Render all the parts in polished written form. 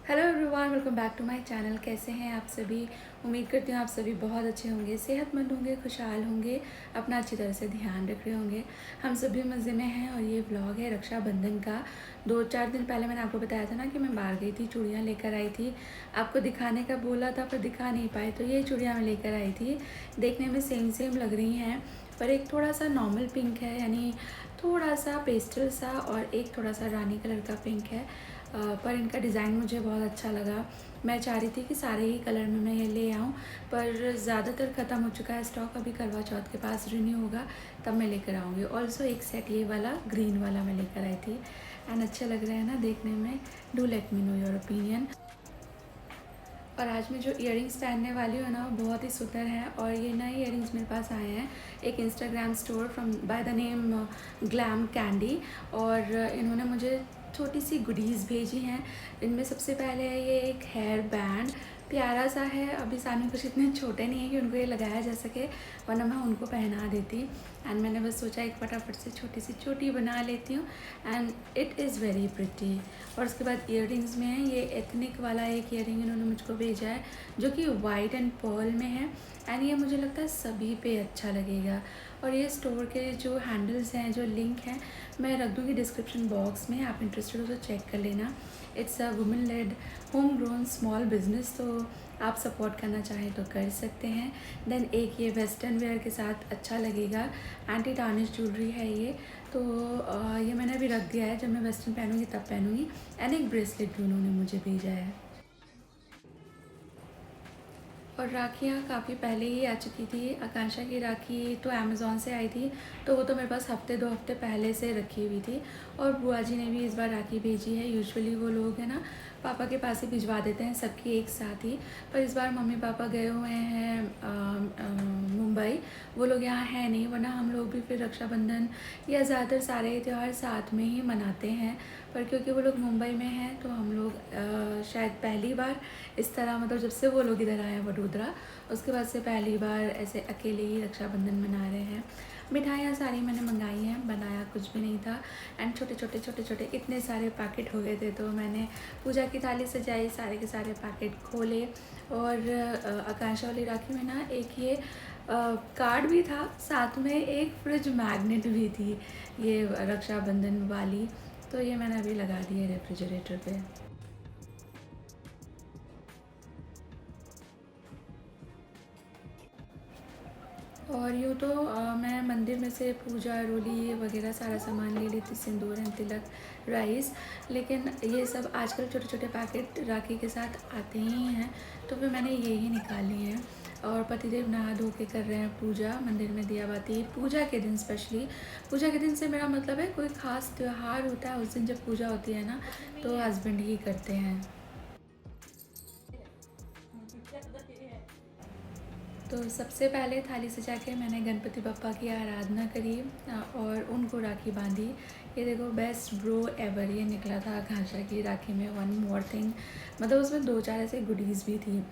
Hello everyone, welcome back to my channel. कैसे हैं आप सभी? उम्मीद करती हूँ आप सभी बहुत अच्छे होंगे, सेहतमंद होंगे, खुशहाल होंगे, अपना अच्छी तरह से ध्यान रख रहे होंगे। हम सभी मज़े में हैं और ये व्लॉग है रक्षाबंधन का। 2-4 दिन पहले मैंने आपको बताया था ना कि मैं बाहर गई थी, चूड़ियाँ लेकर आई थी। आपको दिखाने का बोला था पर दिखा नहीं पाई, तो ये चूड़ियाँ मैं लेकर आई थी। देखने में सेम सेम लग रही हैं, पर एक थोड़ा सा नॉर्मल पिंक है, यानी थोड़ा सा पेस्टल सा, और एक थोड़ा सा रानी कलर का पिंक है। पर इनका डिज़ाइन मुझे बहुत अच्छा लगा। मैं चाह रही थी कि सारे ही कलर में मैं ये ले आऊँ, पर ज़्यादातर ख़त्म हो चुका है स्टॉक। अभी करवा चौथ के पास रिन्यू होगा तब मैं लेकर आऊँगी। ऑल्सो एक सेट ये वाला ग्रीन वाला मैं लेकर आई थी, एंड अच्छे लग रहे हैं ना देखने में। Do let me know your opinion. और आज मैं जो इयरिंग्स पहनने वाली हूँ ना, वो बहुत ही सुंदर है। और ये नए इयरिंग्स मेरे पास आए हैं एक Instagram store from by the name glam candy. और इन्होंने मुझे छोटी सी गुडीज़ भेजी हैं। इनमें सबसे पहले है ये एक हेयर बैंड, प्यारा सा है। अभी सामने कुछ इतने छोटे नहीं है कि उनको ये लगाया जा सके, वरना मैं उनको पहना देती। एंड मैंने बस सोचा एक फटाफट से छोटी सी चोटी बना लेती हूँ, and it is very pretty. और उसके बाद इयररिंग्स में है ये एथनिक वाला एक इयरिंग इन्होंने मुझको भेजा है, जो कि वाइट एंड पर्ल में है। एंड ये मुझे लगता है सभी पे अच्छा लगेगा। और ये स्टोर के जो हैंडल्स हैं, जो लिंक हैं, मैं रख दूँगी डिस्क्रिप्शन बॉक्स में। आप इंटरेस्टेड हो तो चेक कर लेना। It's a women lead home grown small business, तो आप सपोर्ट करना चाहें तो कर सकते हैं। देन एक ये वेस्टर्न वेयर के साथ अच्छा लगेगा, एंटी टार्निश ज्वेलरी है ये। तो ये मैंने अभी रख दिया है, जब मैं वेस्टर्न पहनूंगी तब पहनूंगी। एंड एक ब्रेसलेट भी उन्होंने मुझे भेजा है। और राखियाँ काफ़ी पहले ही आ चुकी थी। आकांक्षा की राखी तो अमेज़ोन से आई थी, तो वो तो मेरे पास हफ़्ते 2 हफ़्ते पहले से रखी हुई थी। और बुआ जी ने भी इस बार राखी भेजी है। यूजुअली वो लोग है ना पापा के पास ही भिजवा देते हैं सबकी एक साथ ही, पर इस बार मम्मी पापा गए हुए हैं मुंबई। वो लोग यहाँ हैं नहीं, वरना हम लोग भी फिर रक्षाबंधन या ज़्यादातर सारे त्यौहार साथ में ही मनाते हैं। पर क्योंकि वो लोग मुंबई में हैं, तो हम लोग शायद पहली बार इस तरह, मतलब जब से वो लोग इधर आए हैं वडोदरा, उसके बाद से पहली बार ऐसे अकेले ही रक्षाबंधन मना रहे हैं। मिठाइयाँ सारी मैंने मंगाई हैं, बनाया कुछ भी नहीं था। एंड छोटे छोटे छोटे छोटे इतने सारे पैकेट हो गए थे, तो मैंने पूजा की थाली सजाई, सारे के सारे पैकेट खोले। और आकांक्षा वाली राखी में ना एक ये कार्ड भी था, साथ में एक फ्रिज मैग्नेट भी थी ये रक्षाबंधन वाली। तो ये मैंने अभी लगा दी है रेफ्रिजरेटर पे। और यूँ तो मैं मंदिर में से पूजा रोली वगैरह सारा सामान ले लेती, सिंदूर एंड तिलक, राइस। लेकिन ये सब आजकल छोटे छोटे पैकेट राखी के साथ आते ही हैं, तो फिर मैंने ये ही निकाल लिए हैं। और पतिदेव नहा धो के कर रहे हैं पूजा, मंदिर में दिया बाती। पूजा के दिन स्पेशली, पूजा के दिन से मेरा मतलब है कोई ख़ास त्यौहार होता है उस दिन जब पूजा होती है ना, तो हस्बैंड ही करते हैं। तो सबसे पहले थाली सजा के मैंने गणपति बप्पा की आराधना करी और उनको राखी बांधी। ये देखो बेस्ट ब्रो एवर ये निकला था आकांक्षा की राखी में। वन मोर थिंग, मतलब उसमें 2-4 ऐसे गुडीज़ भी थी।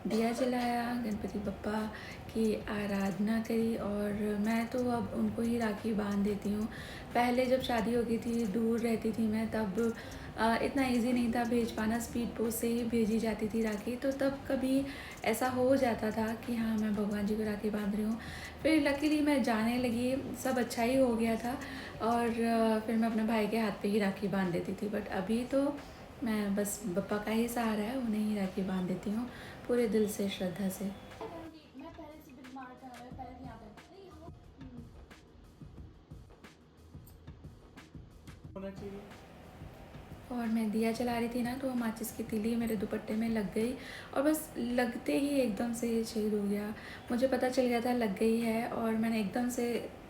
दिया जलाया, गणपति बप्पा की आराधना करी, और मैं तो अब उनको ही राखी बांध देती हूँ। पहले जब शादी हो गई थी, दूर रहती थी मैं, तब इतना इजी नहीं था भेज पाना, स्पीड पोस्ट से ही भेजी जाती थी राखी। तो तब कभी ऐसा हो जाता था कि हाँ मैं भगवान जी को राखी बांध रही हूँ। फिर लकीली मैं जाने लगी, सब अच्छा ही हो गया था, और फिर मैं अपने भाई के हाथ पे ही राखी बांध देती थी। बट अभी तो मैं बस बप्पा का ही सहारा है, उन्हें ही राखी बांध देती हूँ पूरे दिल से, श्रद्धा से। होना चाहिए। और मैं दिया जला रही थी ना, तो माचिस की तीली मेरे दुपट्टे में लग गई, और बस लगते ही एकदम से ये छेद हो गया। मुझे पता चल गया था लग गई है, और मैंने एकदम से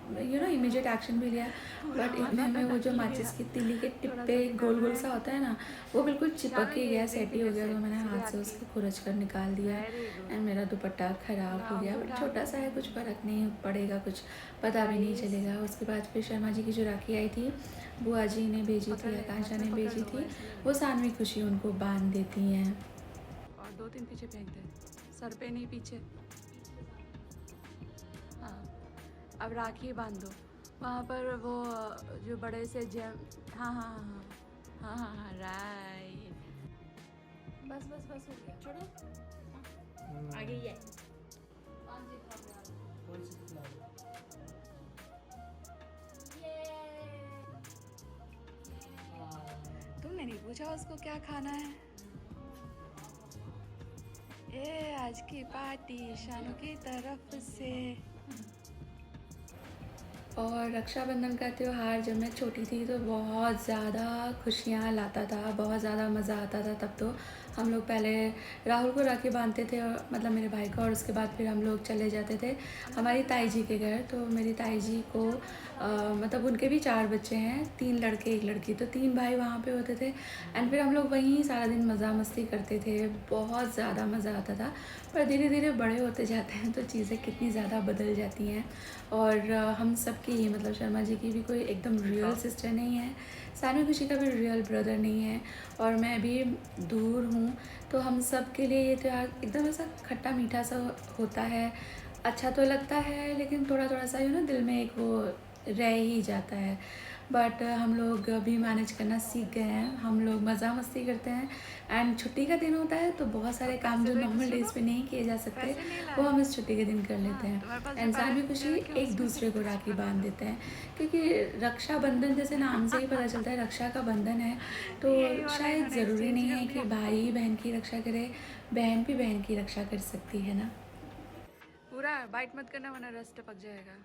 इमीडिएट एक्शन भी लिया। बट इतने में वो जो माचिस की तीली के टिप पे गोल गोल सा होता है ना, वो बिल्कुल चिपक ही गया, सेट ही हो गया। तो मैंने हाथ से उसको खुरच कर निकाल दिया, एंड मेरा दुपट्टा ख़राब हो गया। बट छोटा सा है, कुछ फ़र्क नहीं पड़ेगा, कुछ पता भी नहीं चलेगा। उसके बाद फिर शर्मा जी की जो राखी आई थी, बुआ जी ने भेजी थी, आकांक्षा ने भेजी थी, वो सानवी खुशी उनको बांध देती हैं। और 2-3 पीछे फेंक दे, सर पे नहीं, पीछे। हाँ, अब राखी बांध दो। वहाँ पर वो जो बड़े से जेम, हाँ हाँ हाँ हाँ हाँ हाँ हाँ, राइट। बस बस बस हो गया, छोड़ो। आगे ही है। तुमने नहीं पूछा उसको क्या खाना है? ये आज की पार्टी शानू की तरफ से। और रक्षाबंधन का त्यौहार जब मैं छोटी थी तो बहुत ज़्यादा खुशियाँ लाता था, बहुत ज़्यादा मज़ा आता था। तब तो हम लोग पहले राहुल को राखी बांधते थे, और मतलब मेरे भाई को, और उसके बाद फिर हम लोग चले जाते थे हमारी ताई जी के घर। तो मेरी ताई जी को मतलब उनके भी 4 बच्चे हैं, 3 लड़के 1 लड़की, तो 3 भाई वहाँ पे होते थे। एंड फिर हम लोग वहीं सारा दिन मज़ा मस्ती करते थे, बहुत ज़्यादा मज़ा आता था। पर धीरे धीरे बड़े होते जाते हैं तो चीज़ें कितनी ज़्यादा बदल जाती हैं। और हम सब की ही, मतलब शर्मा जी की भी कोई एकदम रियल सिस्टर नहीं है, सानवी खुशी का भी रियल ब्रदर नहीं है, और मैं भी दूर हूँ। तो हम सब के लिए ये त्यौहार एकदम ऐसा खट्टा मीठा सा होता है। अच्छा तो लगता है, लेकिन थोड़ा थोड़ा सा दिल में एक वो रह ही जाता है। बट हम लोग भी मैनेज करना सीख गए हैं, हम लोग मज़ा मस्ती करते हैं। एंड छुट्टी का दिन होता है तो बहुत सारे काम जो नॉर्मल डेज पे नहीं किए जा सकते वो हम इस छुट्टी के दिन कर लेते हैं। एंड सानवी खुशी एक दूसरे को राखी बांध देते हैं, क्योंकि रक्षाबंधन जैसे नाम से ही पता चलता है रक्षा का बंधन है। तो शायद ज़रूरी नहीं है कि भाई बहन की रक्षा करे, बहन भी बहन की रक्षा कर सकती है ना। पूरा बाइट मत करना वरना रस टपक जाएगा।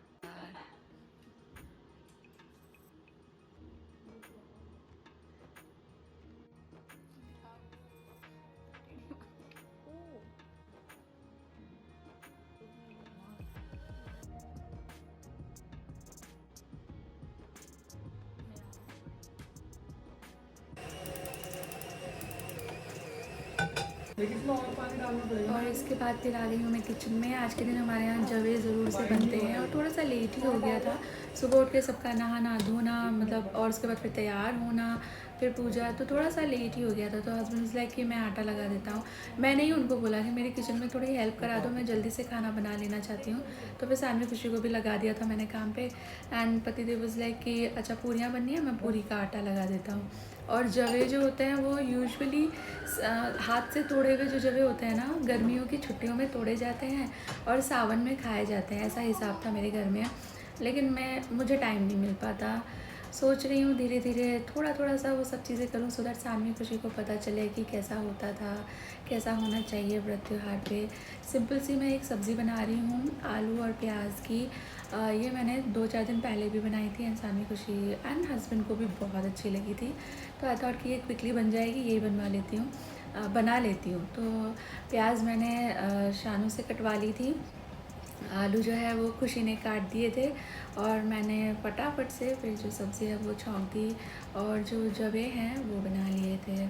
और इसके बाद फिर आ गई हूँ मैं किचन में। आज के दिन हमारे यहाँ जवे ज़रूर से बनते हैं, और थोड़ा सा लेट ही हो गया था। सुबह उठ के सबका नहाना धोना, मतलब, और उसके बाद फिर तैयार होना, फिर पूजा, तो थोड़ा सा लेट ही हो गया था। तो हस्बैंड लाइक कि मैं आटा लगा देता हूँ। मैंने ही उनको बोला कि मेरे किचन में थोड़ी हेल्प करा दो, मैं जल्दी से खाना बना लेना चाहती हूँ। तो फिर सानवी खुशी को भी लगा दिया था मैंने काम पे। एंड पतिदेव वाज लाइक कि अच्छा पूरियाँ बननी है, मैं पूरी का आटा लगा देता हूँ। और जवे जो होते हैं वो यूजुअली हाथ से तोड़े हुए जो जवे होते हैं ना, गर्मियों की छुट्टियों में तोड़े जाते हैं और सावन में खाए जाते हैं, ऐसा हिसाब था मेरे घर में। लेकिन मुझे टाइम नहीं मिल पाता। सोच रही हूँ धीरे धीरे थोड़ा थोड़ा सा वो सब चीज़ें करूँ, सो दैट सानवी खुशी को पता चले कि कैसा होता था, कैसा होना चाहिए व्रत त्योहार पे। सिंपल सी मैं एक सब्ज़ी बना रही हूँ आलू और प्याज की। ये मैंने 2-4 दिन पहले भी बनाई थी, एंड सानवी खुशी एंड हस्बैंड को भी बहुत अच्छी लगी थी। तो आई थॉट कि ये क्विकली बन जाएगी, यही बना लेती हूँ। तो प्याज मैंने शानू से कटवा ली थी, आलू जो है वो खुशी ने काट दिए थे, और मैंने फटाफट से फिर जो सब्ज़ी है वो छौंक दी, और जो जवे हैं वो बना लिए थे।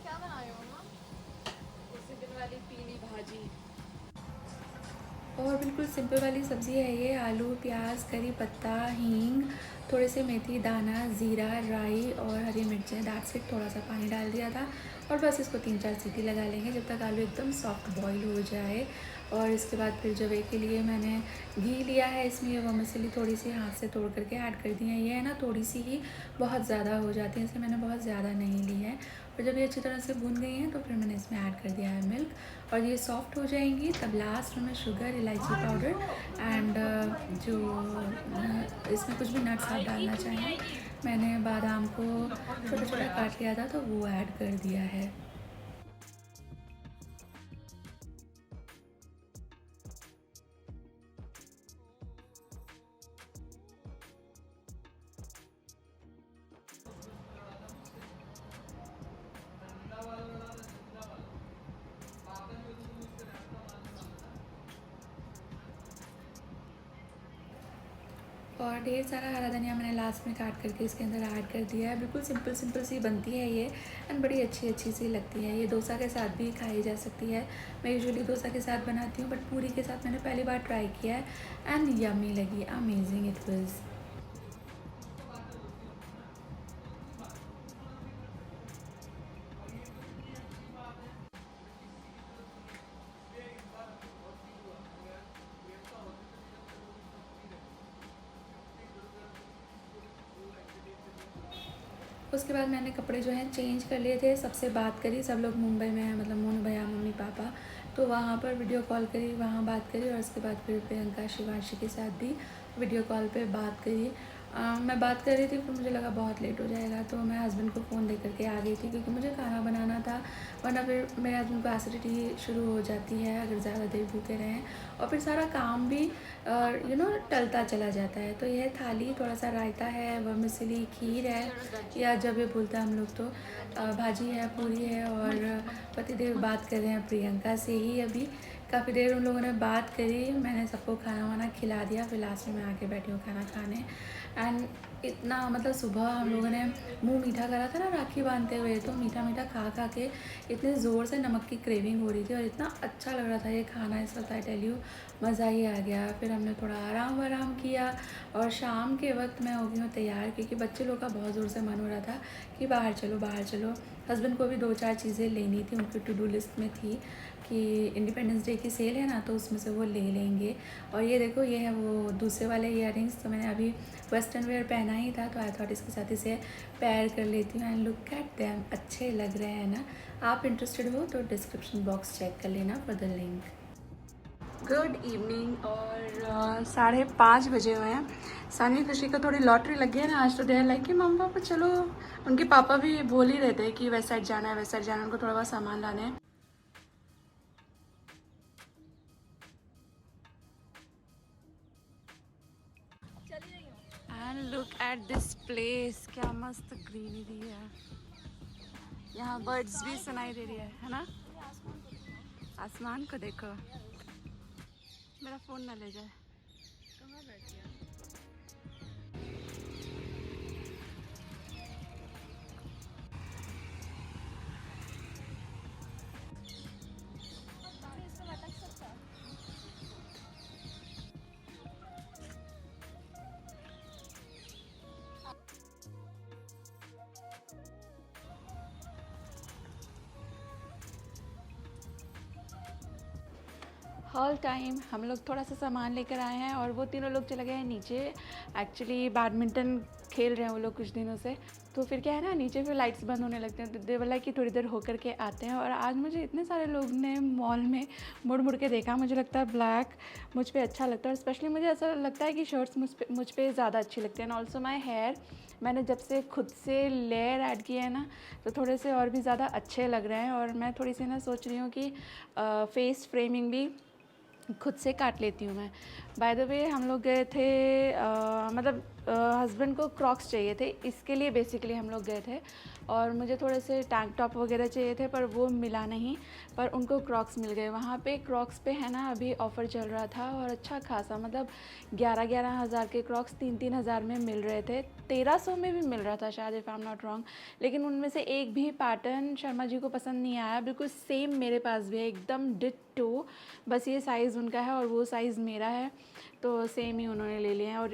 क्या बना रहे हो मम्मा? उसी दिन वाली पीली भाजी, और बिल्कुल सिंपल वाली सब्ज़ी है ये। आलू प्याज करी पत्ता हींग, थोड़े से मेथी दाना ज़ीरा राई और हरी मिर्चें, दैट्स इट। थोड़ा सा पानी डाल दिया था, और बस इसको 3-4 सीटी लगा लेंगे जब तक आलू एकदम सॉफ्ट बॉईल हो जाए। और इसके बाद फिर जवे के लिए मैंने घी लिया है, इसमें ये वर्मिसेली थोड़ी सी हाथ से तोड़ करके ऐड कर दी है। ये है ना थोड़ी सी ही बहुत ज़्यादा हो जाती है, इसलिए मैंने बहुत ज़्यादा नहीं ली है। और जब ये अच्छी तरह से भून गई हैं तो फिर मैंने इसमें ऐड कर दिया है मिल्क, और ये सॉफ्ट हो जाएंगी तब लास्ट में शुगर इलायची पाउडर एंड जो इसमें कुछ भी नट्स आप डालना चाहें, मैंने बादाम को छोटा छोटा काट लिया था तो वो ऐड कर दिया है। और ढेर सारा हरा धनिया मैंने लास्ट में काट करके इसके अंदर ऐड कर दिया है। बिल्कुल सिंपल सिंपल सी बनती है ये, एंड बड़ी अच्छी अच्छी सी लगती है। ये डोसा के साथ भी खाई जा सकती है। मैं यूजुअली डोसा के साथ बनाती हूँ, बट पूरी के साथ मैंने पहली बार ट्राई किया है एंड यम्मी लगी, अमेजिंग इट वाज। उसके बाद मैंने कपड़े जो हैं चेंज कर लिए थे, सबसे बात करी, सब लोग मुंबई में हैं, मतलब मोनू भैया, मम्मी पापा, तो वहाँ पर वीडियो कॉल करी, वहाँ बात करी, और उसके बाद फिर प्रियंका शिवांशी के साथ भी वीडियो कॉल पे बात करी। मैं बात कर रही थी, फिर मुझे लगा बहुत लेट हो जाएगा, तो मैं हस्बैंड को फ़ोन दे करके आ गई थी, क्योंकि मुझे खाना बनाना था, वरना फिर मेरे हस्बैंड को एसिडिटी शुरू हो जाती है अगर ज़्यादा देर भूखे रहें, और फिर सारा काम भी टलता चला जाता है। तो यह थाली, थोड़ा सा रायता है, वर्मिसेली, खीर है, या जब ये बोलता है हम लोग तो भाजी है, पूरी है, और पतिदेव बात कर रहे हैं प्रियंका से ही। अभी काफ़ी देर उन लोगों ने बात करी, मैंने सबको खाना वाना खिला दिया, फिर लास्ट में मैं आके बैठी हूँ खाना खाने। एंड इतना मतलब सुबह हम लोगों ने मुंह मीठा करा था ना राखी बांधते हुए, तो मीठा मीठा खा खा के इतने ज़ोर से नमक की क्रेविंग हो रही थी, और इतना अच्छा लग रहा था ये खाना इस वक्त, आई टेल यू, मज़ा ही आ गया। फिर हमने थोड़ा आराम किया, और शाम के वक्त मैं हो गई हूँ तैयार, क्योंकि बच्चे लोग का बहुत ज़ोर से मन हो रहा था कि बाहर चलो बाहर चलो। हस्बैंड को भी 2-4 चीज़ें लेनी थी, उनकी टू डू लिस्ट में थी कि इंडिपेंडेंस डे की सेल है ना, तो उसमें से वो ले लेंगे। और ये देखो, ये है वो दूसरे वाले ईयररिंग्स, तो मैंने अभी वेस्टर्न वेयर पहना ही था, तो आई थॉट इसके साथ इसे पेयर कर लेती हूँ। एंड लुक एट देम, अच्छे लग रहे हैं ना। आप इंटरेस्टेड हो तो डिस्क्रिप्शन बॉक्स चेक कर लेना for the link. Good evening, और 5:30 बजे हुए हैं। सानी खुशी को थोड़ी लॉटरी लग गई है ना आज, तो देर लाइक कि मम्मा पापा चलो। उनके पापा भी बोल ही रहते हैं कि वेस्ट साइड जाना है, वेस्ट साइड जाना है, उनको थोड़ा बहुत सामान लाने हैं। And look at this place, क्या मस्त ग्रीनरी है। यहाँ बर्ड्स भी सुनाई दे रही है ना। आसमान को देखो, मेरा फ़ोन ना ले जाए। कहाँ बैठी है? इसमें लटक सकता है। हॉल टाइम हम लोग थोड़ा सा सामान लेकर आए हैं, और वो तीनों लोग चले गए हैं नीचे। एक्चुअली बैडमिंटन खेल रहे हैं वो लोग कुछ दिनों से, तो फिर क्या है ना, नीचे फिर लाइट्स बंद होने लगते हैं, तो दे वाला कि थोड़ी देर होकर के आते हैं। और आज मुझे इतने सारे लोग ने मॉल में मुड़ मुड़ के देखा। मुझे लगता है ब्लैक मुझ पे अच्छा लगता है, और स्पेशली मुझे ऐसा लगता है कि शर्ट्स मुझ पे ज़्यादा अच्छी लगती हैं। एंड ऑल्सो माई हेयर, मैंने जब से खुद से लेयर ऐड किया है ना, तो थोड़े से और भी ज़्यादा अच्छे लग रहे हैं। और मैं थोड़ी सी ना सोच रही हूँ कि फेस फ्रेमिंग भी खुद से काट लेती हूँ मैं। बाय द वे, हम लोग गए थे, मतलब हस्बैंड को क्रॉक्स चाहिए थे, इसके लिए बेसिकली हम लोग गए थे। और मुझे थोड़े से टैंक टॉप वगैरह चाहिए थे, पर वो मिला नहीं, पर उनको क्रॉक्स मिल गए। वहाँ पे क्रॉक्स पे है ना अभी ऑफ़र चल रहा था, और अच्छा खासा, मतलब 11-11 हज़ार के क्रॉक्स 3-3 हज़ार में मिल रहे थे, 1300 में भी मिल रहा था शायद, if I am not wrong. लेकिन उनमें से एक भी पैटर्न शर्मा जी को पसंद नहीं आया। बिल्कुल सेम मेरे पास भी है, एकदम डिट्टो, बस ये साइज़ उनका है और वो साइज़ मेरा है, तो सेम ही उन्होंने ले लिए हैं। और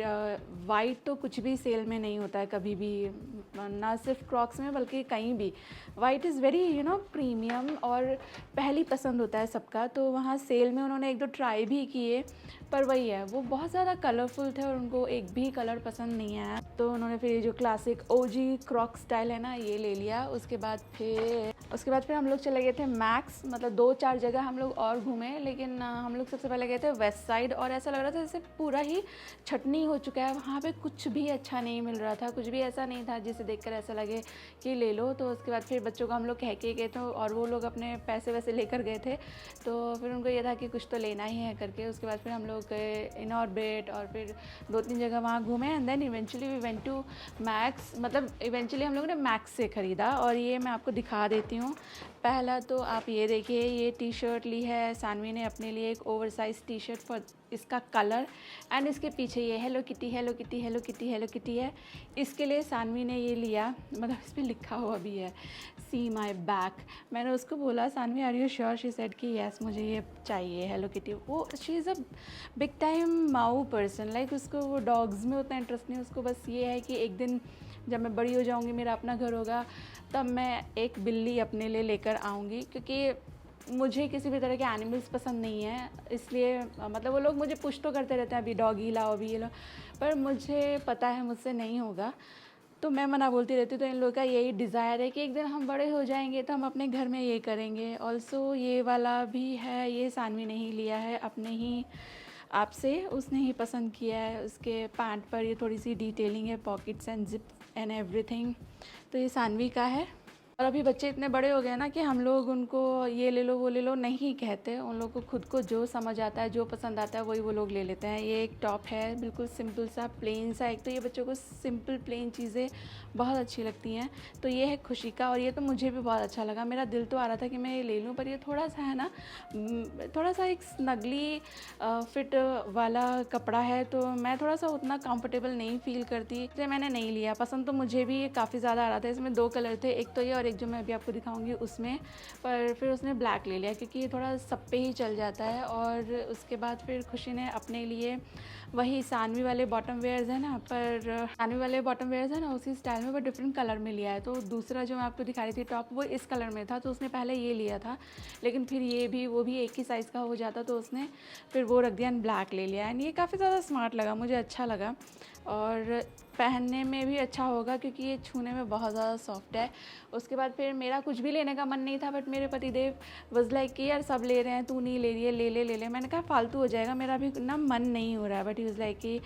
वाइट तो कुछ भी सेल में नहीं होता है कभी भी, ना सिर्फ क्रॉक्स में बल्कि कहीं भी। वाइट इज़ वेरी प्रीमियम, और पहली पसंद होता है सबका। तो वहाँ सेल में उन्होंने 1-2 ट्राई भी किए, पर वही है, वो बहुत ज़्यादा कलरफुल थे और उनको एक भी कलर पसंद नहीं आया। तो उन्होंने फिर ये जो क्लासिक ओजी क्रॉक स्टाइल है ना, ये ले लिया। उसके बाद फिर हम लोग चले गए थे मैक्स, मतलब 2-4 जगह हम लोग और घूमे, लेकिन हम लोग सबसे पहले गए थे वेस्ट साइड। और ऐसा लग रहा था जैसे पूरा ही छटनी हो चुका है, वहाँ पे कुछ भी अच्छा नहीं मिल रहा था, कुछ भी ऐसा नहीं था जिसे देखकर ऐसा लगे कि ले लो। तो उसके बाद फिर बच्चों को हम लोग कह के गए थे, और वो लोग अपने पैसे वैसे लेकर गए थे, तो फिर उनको ये था कि कुछ तो लेना ही है करके। उसके बाद फिर हम लोग गए इन ऑर्बिट, और फिर 2-3 जगह वहाँ घूमे, and then eventually we went to Max. मतलब इवेंचुअली हम लोगों ने मैक्स से ख़रीदा, और ये मैं आपको दिखा देती हूँ। पहला तो आप ये देखिए, ये टी शर्ट ली है सानवी ने अपने लिए, एक ओवरसाइज टी शर्ट फॉर इसका कलर, एंड इसके पीछे ये hello kitty hello kitty hello kitty hello kitty है। इसके लिए सानवी ने ये लिया, मतलब इस पर लिखा हुआ भी है सी माई बैक। मैंने उसको बोला Saanvi are you sure, she said कि यस मुझे ये चाहिए हेलो किटी। वो she is a big time meow person, like उसको वो डॉग्स में उतना इंटरेस्ट नहीं, उसको बस ये है कि एक दिन जब मैं बड़ी हो जाऊँगी, मेरा अपना घर होगा, तब मैं एक बिल्ली अपने लिए लेकर आऊँगी। क्योंकि मुझे किसी भी तरह के एनिमल्स पसंद नहीं है, इसलिए मतलब वो लोग मुझे पुश तो करते रहते हैं अभी डॉगी लाओ, अभी ये लो, पर मुझे पता है मुझसे नहीं होगा। तो मैं मना बोलती रहती हूँ। तो इन लोगों का यही डिज़ायर है कि एक दिन हम बड़े हो जाएंगे तो हम अपने घर में ये करेंगे। ऑल्सो ये वाला भी है, ये सानवी ने ही लिया है अपने ही आपसे, उसने ही पसंद किया है। उसके पैंट पर ये थोड़ी सी डिटेलिंग है, pockets and zip and everything. तो ये सानवी का है। और अभी बच्चे इतने बड़े हो गए ना कि हम लोग उनको ये ले लो वो ले लो नहीं कहते। उन लोग को खुद को जो समझ आता है, जो पसंद आता है वही वो लोग ले लेते हैं। ये एक टॉप है, बिल्कुल सिंपल सा, प्लेन सा। एक तो ये बच्चों को सिंपल प्लेन चीज़ें बहुत अच्छी लगती हैं। तो ये है खुशी का, और ये तो मुझे भी बहुत अच्छा लगा। मेरा दिल तो आ रहा था कि मैं ये ले लूँ, पर ये थोड़ा सा है ना, थोड़ा सा एक स्नगली फिट वाला कपड़ा है, तो मैं थोड़ा सा उतना कंफर्टेबल नहीं फील करती, इसलिए मैंने नहीं लिया। पसंद तो मुझे भी ये काफ़ी ज़्यादा आ रहा था। इसमें 2 कलर थे, एक तो ये और एक जो मैं अभी आपको दिखाऊंगी उसमें। पर फिर उसने ब्लैक ले लिया क्योंकि ये थोड़ा सब पे ही चल जाता है। और उसके बाद फिर खुशी ने अपने लिए वही सानवी वाले बॉटम वेयर्स है ना, पर सानवी वाले बॉटम वेयर्स है ना, उसी स्टाइल में, पर डिफरेंट कलर में लिया है। तो दूसरा जो मैं आपको दिखा रही थी टॉप, वो इस कलर में था, तो उसने पहले ये लिया था। लेकिन फिर ये भी, वो भी एक ही साइज़ का हो जाता, तो उसने फिर वो रख दिया एंड ब्लैक ले लिया। एंड ये काफ़ी ज़्यादा स्मार्ट लगा, मुझे अच्छा लगा। और पहनने में भी अच्छा होगा क्योंकि ये छूने में बहुत ज़्यादा सॉफ्ट है। उसके बाद फिर मेरा कुछ भी लेने का मन नहीं था, बट मेरे पतिदेव वॉज लाइक कि यार सब ले रहे हैं, तू नहीं ले रही है, ले ले ले ले। मैंने कहा फालतू हो जाएगा, मेरा भी ना मन नहीं हो रहा है। बट ही वॉज लाइक कि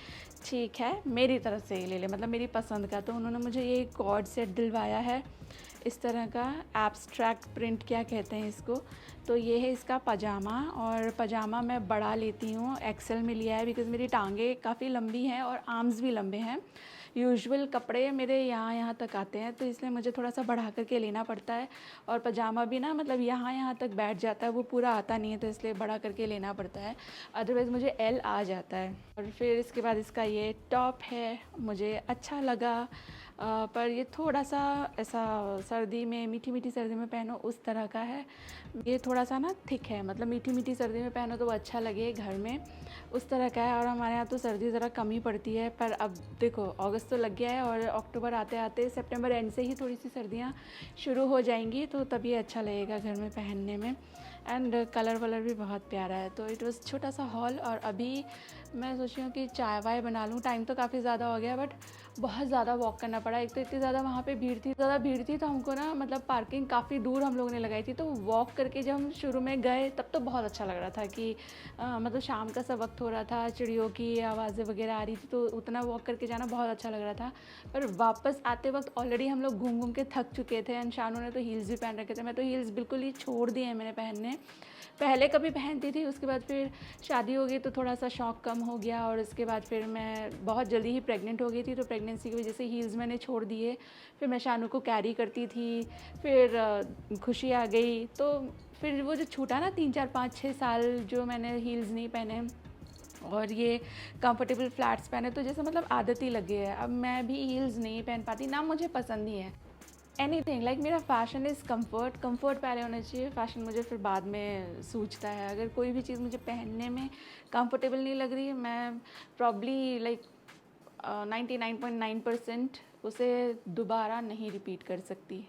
ठीक है मेरी तरफ से ही ले ले, मतलब मेरी पसंद का। तो उन्होंने मुझे ये कॉर्ड सेट दिलवाया है, इस तरह का एब्स्ट्रैक्ट प्रिंट क्या कहते हैं इसको। तो ये है इसका पजामा, और पजामा मैं बड़ा लेती हूँ, एक्सेल में लिया है बिकॉज़ मेरी टांगें काफ़ी लंबी हैं और आर्म्स भी लंबे हैं। यूजुअल कपड़े मेरे यहाँ तक आते हैं, तो इसलिए मुझे थोड़ा सा बढ़ा करके लेना पड़ता है। और पजामा भी ना मतलब यहाँ तक बैठ जाता है, वो पूरा आता नहीं है, तो इसलिए बड़ा करके लेना पड़ता है, अदरवाइज़ मुझे एल आ जाता है। और फिर इसके बाद इसका ये टॉप है, मुझे अच्छा लगा। पर ये थोड़ा सा ऐसा सर्दी में, मीठी मीठी सर्दी में पहनो उस तरह का है। ये थोड़ा सा ना थिक है, मतलब मीठी मीठी सर्दी में पहनो तो अच्छा लगे घर में, उस तरह का है। और हमारे यहाँ तो सर्दी ज़रा कम ही पड़ती है, पर अब देखो अगस्त तो लग गया है और अक्टूबर आते आते सितंबर एंड से ही थोड़ी सी सर्दियाँ शुरू हो जाएंगी, तो तभी अच्छा लगेगा घर में पहनने में। एंड कलर वलर भी बहुत प्यारा है। तो इट वॉज़ छोटा सा हॉल। और अभी मैं सोच रही हूँ कि चाय वाय बना लूँ। टाइम तो काफ़ी ज़्यादा हो गया, बट बहुत ज़्यादा वॉक करना पड़ा। एक तो इतनी ज़्यादा वहाँ पे भीड़ थी, तो हमको ना मतलब पार्किंग काफ़ी दूर हम लोगों ने लगाई थी। तो वॉक करके जब हम शुरू में गए तब तो बहुत अच्छा लग रहा था कि मतलब शाम का सा वक्त हो रहा था, चिड़ियों की आवाज़ें वगैरह आ रही थी, तो उतना वॉक करके जाना बहुत अच्छा लग रहा था। पर वापस आते वक्त ऑलरेडी हम लोग घूम घूम के थक चुके थे। एंड शानू ने तो हील्स भी पहन रखे थे, मैं तो हील्स बिल्कुल ही छोड़ दिए हैं मैंने पहनने। पहले कभी पहनती थी, उसके बाद फिर शादी हो गई तो थोड़ा सा शौक कम हो गया। और उसके बाद फिर मैं बहुत जल्दी ही प्रेग्नेंट हो गई थी, तो प्रेगनेंसी की वजह से हील्स मैंने छोड़ दिए। फिर मैं शानू को कैरी करती थी, फिर खुशी आ गई, तो फिर वो जो छूटा ना 3 4 5 6 साल जो मैंने हील्स नहीं पहने और ये कंफर्टेबल फ्लैट्स पहने, तो जैसे मतलब आदत ही लग गई है। अब मैं भी हील्स नहीं पहन पाती, ना मुझे पसंद ही है एनीथिंग। लाइक मेरा फ़ैशन इज़ कंफर्ट पहले होना चाहिए, फ़ैशन मुझे फिर बाद में सूझता है। अगर कोई भी चीज़ मुझे पहनने में कंफर्टेबल नहीं लग रही, मैं प्रॉब्ली लाइक 99.9% उसे दोबारा नहीं रिपीट कर सकती।